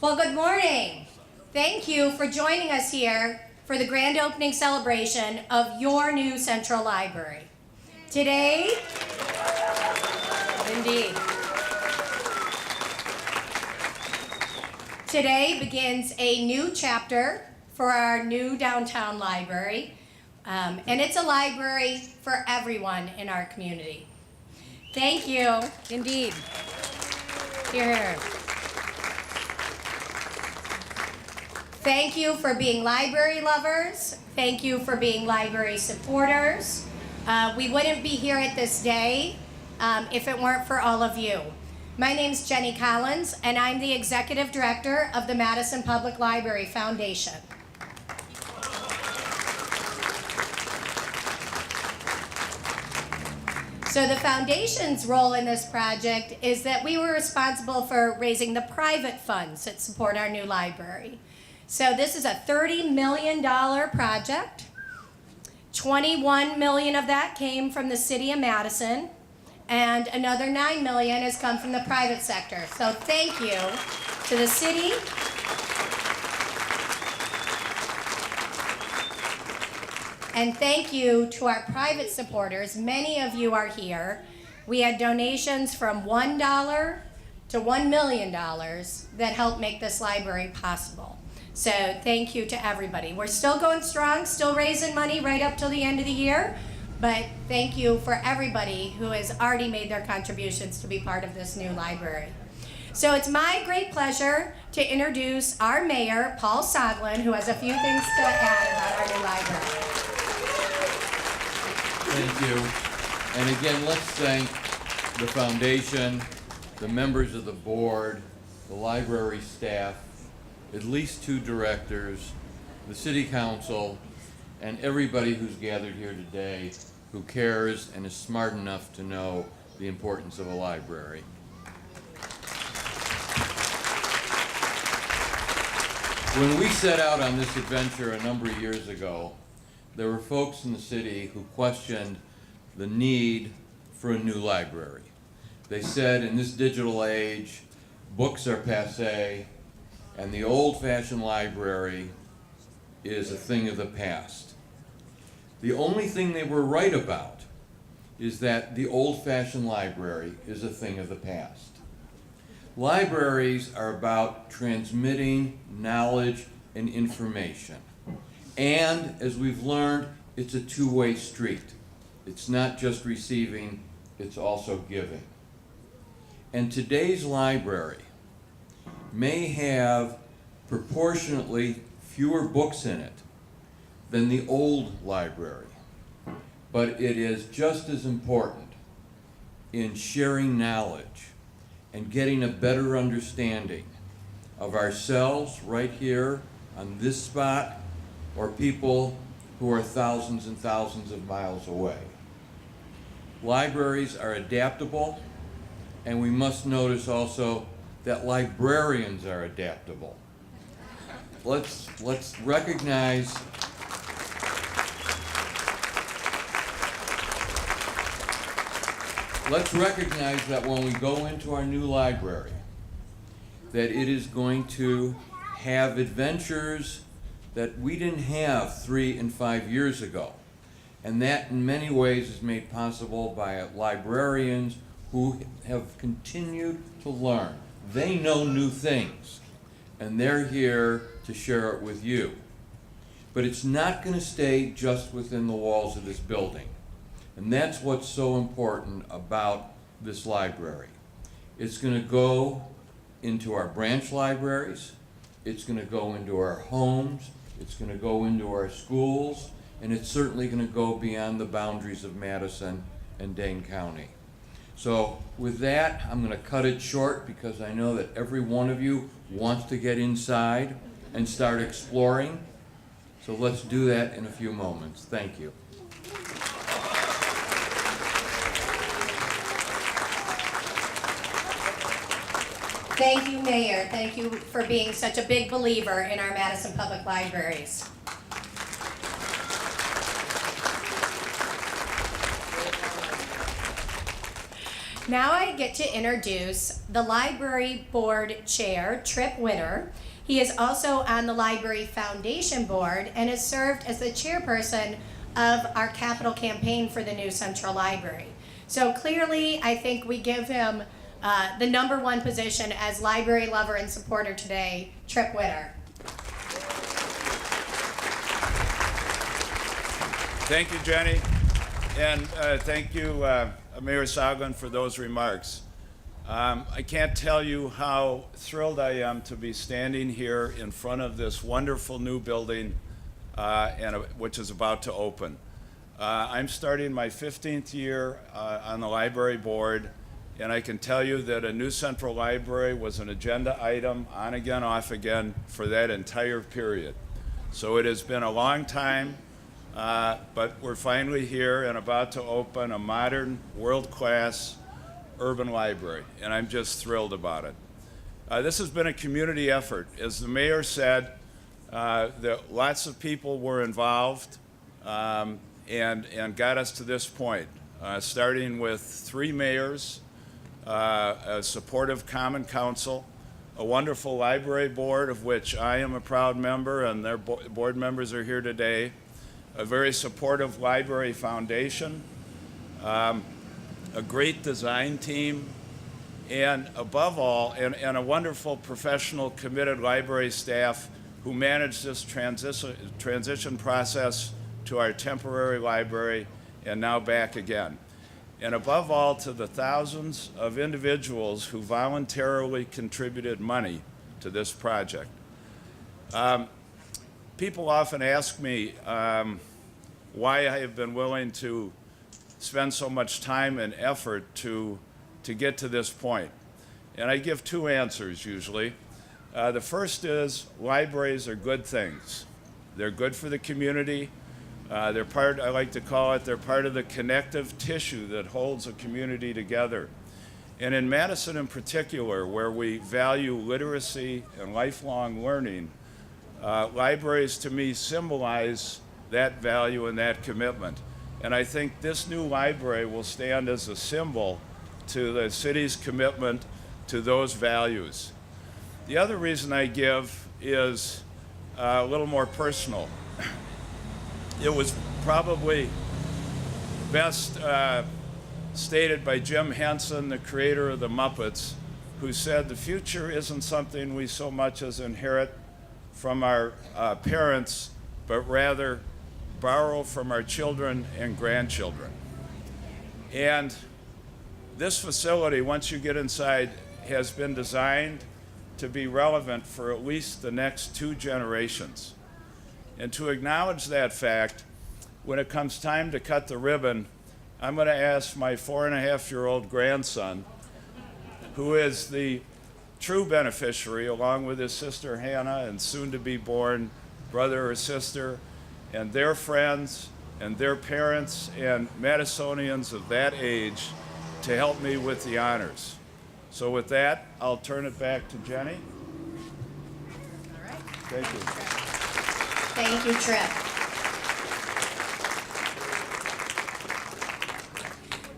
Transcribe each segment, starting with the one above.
Well, good morning. Thank you for joining us here for the grand opening celebration of your new Central Library. Today, indeed, today begins a new chapter for our new Downtown Library, and it's a library for everyone in our community. Thank you, indeed. Hear, hear. Thank you for being library lovers. Thank you for being library supporters. We wouldn't be here at this day if it weren't for all of you. My name's Jenny Collins, and I'm the Executive Director of the Madison Public Library Foundation. So the foundation's role in this project is that we were responsible for raising the private funds that support our new library. So this is a $30 million project. $21 million of that came from the city of Madison, and another $9 million has come from the private sector. So thank you to the city, and thank you to our private supporters. Many of you are here. We had donations from $1 to $1 million that helped make this library possible. So thank you to everybody. We're still going strong, still raising money right up till the end of the year, but thank you for everybody who has already made their contributions to be part of this new library. So it's my great pleasure to introduce our mayor, Paul Soglin, who has a few things to add about our new library. Thank you. And again, let's thank the foundation, the members of the board, the library staff, at least 2 directors, the city council, and everybody who's gathered here today who cares and is smart enough to know the importance of a library. When we set out on this adventure a number of years ago, there were folks in the city who questioned the need for a new library. They said in this digital age, books are passé, and the old-fashioned library is a thing of the past. The only thing they were right about is that the old-fashioned library is a thing of the past. Libraries are about transmitting knowledge and information. And as we've learned, it's a two-way street. It's not just receiving, it's also giving. And today's library may have proportionately fewer books in it than the old library, but it is just as important in sharing knowledge and getting a better understanding of ourselves right here on this spot, or people who are thousands and thousands of miles away. Libraries are adaptable, and we must notice also that librarians are adaptable. Let's recognize that when we go into our new library, that it is going to have adventures that we didn't have 3 and 5 years ago. And that in many ways is made possible by librarians who have continued to learn. They know new things, and they're here to share it with you. But it's not going to stay just within the walls of this building. And that's what's so important about this library. It's going to go into our branch libraries, it's going to go into our homes, it's going to go into our schools, and it's certainly going to go beyond the boundaries of Madison and Dane County. So with that, I'm going to cut it short because I know that every one of you wants to get inside and start exploring. So let's do that in a few moments. Thank you. Thank you, Mayor. Thank you for being such a big believer in our Madison Public Libraries. Now I get to introduce the library board chair, Trip Witter. He is also on the library foundation board and has served as the chairperson of our capital campaign for the new central library. So clearly, I think we give him the #1 position as library lover and supporter today, Trip Witter. Thank you, Jenny, and thank you, Mayor Soglin, for those remarks. I can't tell you how thrilled I am to be standing here in front of this wonderful new building which is about to open. I'm starting my 15th year on the library board, and I can tell you that a new central library was an agenda item, on again, off again, for that entire period. So it has been a long time. But we're finally here and about to open a modern, world-class urban library, and I'm just thrilled about it. This has been a community effort. As the mayor said, lots of people were involved and got us to this point, starting with 3 mayors, a supportive common council, a wonderful library board of which I am a proud member, and their board members are here today, a very supportive library foundation, a great design team, and above all, and a wonderful professional committed library staff who managed this transition process to our temporary library and now back again. And above all, to the thousands of individuals who voluntarily contributed money to this project. People often ask me why I have been willing to spend so much time and effort to get to this point. And I give 2 answers usually. The first is libraries are good things. They're good for the community. They're part, I like to call it, they're part of the connective tissue that holds a community together. And in Madison in particular, where we value literacy and lifelong learning, libraries to me symbolize that value and that commitment. And I think this new library will stand as a symbol to the city's commitment to those values. The other reason I give is a little more personal. It was probably best stated by Jim Henson, the creator of the Muppets, who said the future isn't something we so much as inherit from our parents, but rather borrow from our children and grandchildren. And this facility, once you get inside, has been designed to be relevant for at least the next 2 generations. And to acknowledge that fact, when it comes time to cut the ribbon, I'm going to ask my 4.5-year-old grandson, who is the true beneficiary, along with his sister Hannah and soon-to-be-born brother or sister, and their friends and their parents and Madisonians of that age, to help me with the honors. So with that, I'll turn it back to Jenny. All right. Thank you. Thank you, Trip.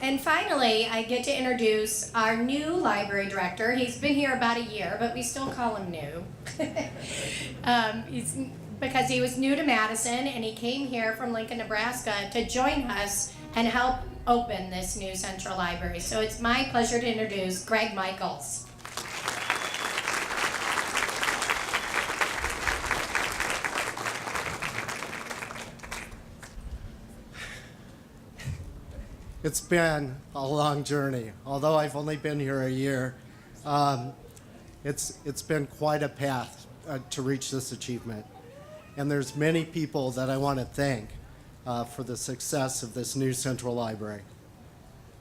And finally, I get to introduce our new library director. He's been here about a year, but we still call him new. Because he was new to Madison, and he came here from Lincoln, Nebraska to join us and help open this new central library. So it's my pleasure to introduce Greg Michaels. It's been a long journey. Although I've only been here a year, it's been quite a path to reach this achievement. And there's many people that I want to thank for the success of this new central library.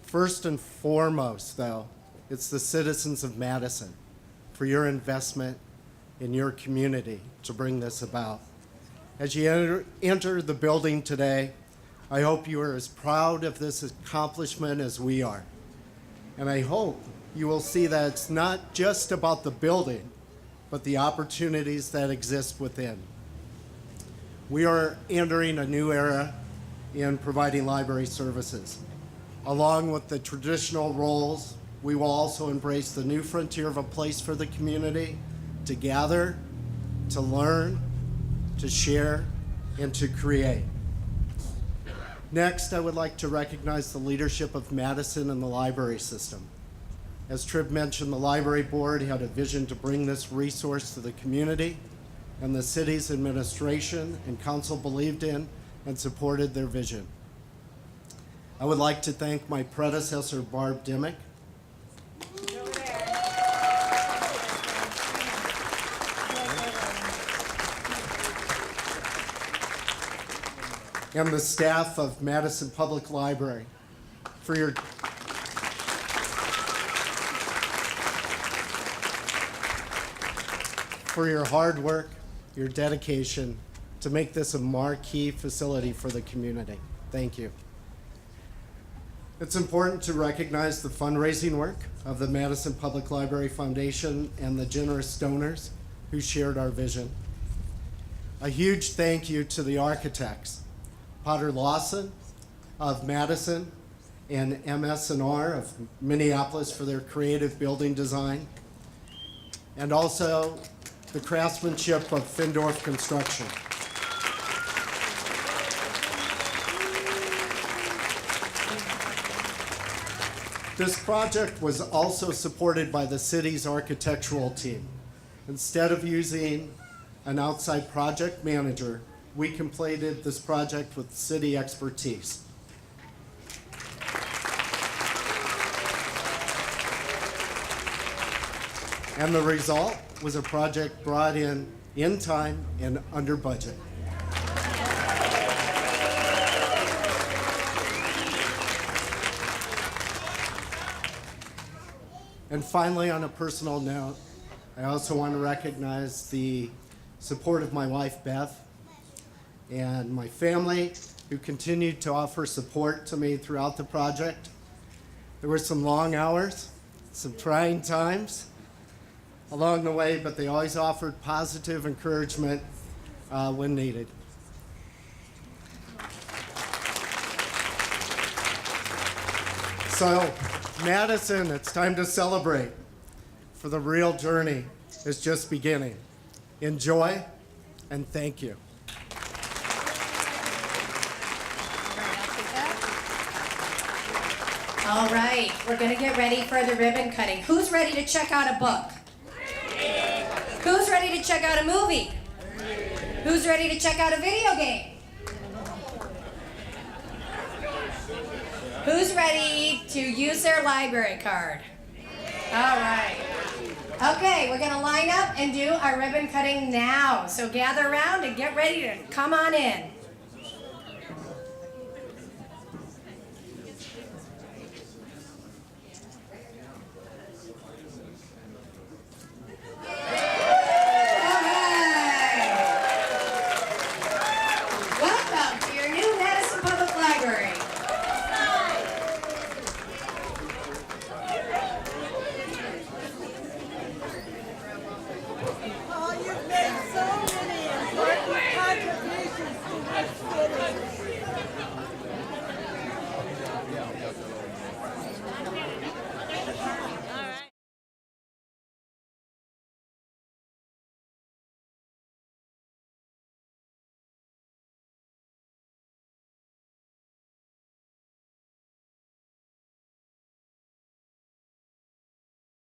First and foremost, though, it's the citizens of Madison for your investment in your community to bring this about. As you enter the building today, I hope you are as proud of this accomplishment as we are. And I hope you will see that it's not just about the building, but the opportunities that exist within. We are entering a new era in providing library services. Along with the traditional roles, we will also embrace the new frontier of a place for the community to gather, to learn, to share, and to create. Next, I would like to recognize the leadership of Madison and the library system. As Trib mentioned, the library board had a vision to bring this resource to the community, and the city's administration and council believed in and supported their vision. I would like to thank my predecessor, Barb Dimmick, and the staff of Madison Public Library for your hard work, your dedication to make this a marquee facility for the community. Thank you. It's important to recognize the fundraising work of the Madison Public Library Foundation and the generous donors who shared our vision. A huge thank you to the architects, Potter Lawson of Madison and MS&R of Minneapolis for their creative building design, and also the craftsmanship of Findorf Construction. This project was also supported by the city's architectural team. Instead of using an outside project manager, we completed this project with city expertise. And the result was a project brought in time and under budget. And finally, on a personal note, I also want to recognize the support of my wife, Beth, and my family, who continued to offer support to me throughout the project. There were some long hours, some trying times along the way, but they always offered positive encouragement when needed. So, Madison, it's time to celebrate, for the real journey is just beginning. Enjoy, and thank you. All right, we're gonna get ready for the ribbon cutting. Who's ready to check out a book? Who's ready to check out a movie? Who's ready to check out a video game? Who's ready to use their library card? All right. Okay, we're gonna line up and do our ribbon cutting now. So gather around and get ready to come on in.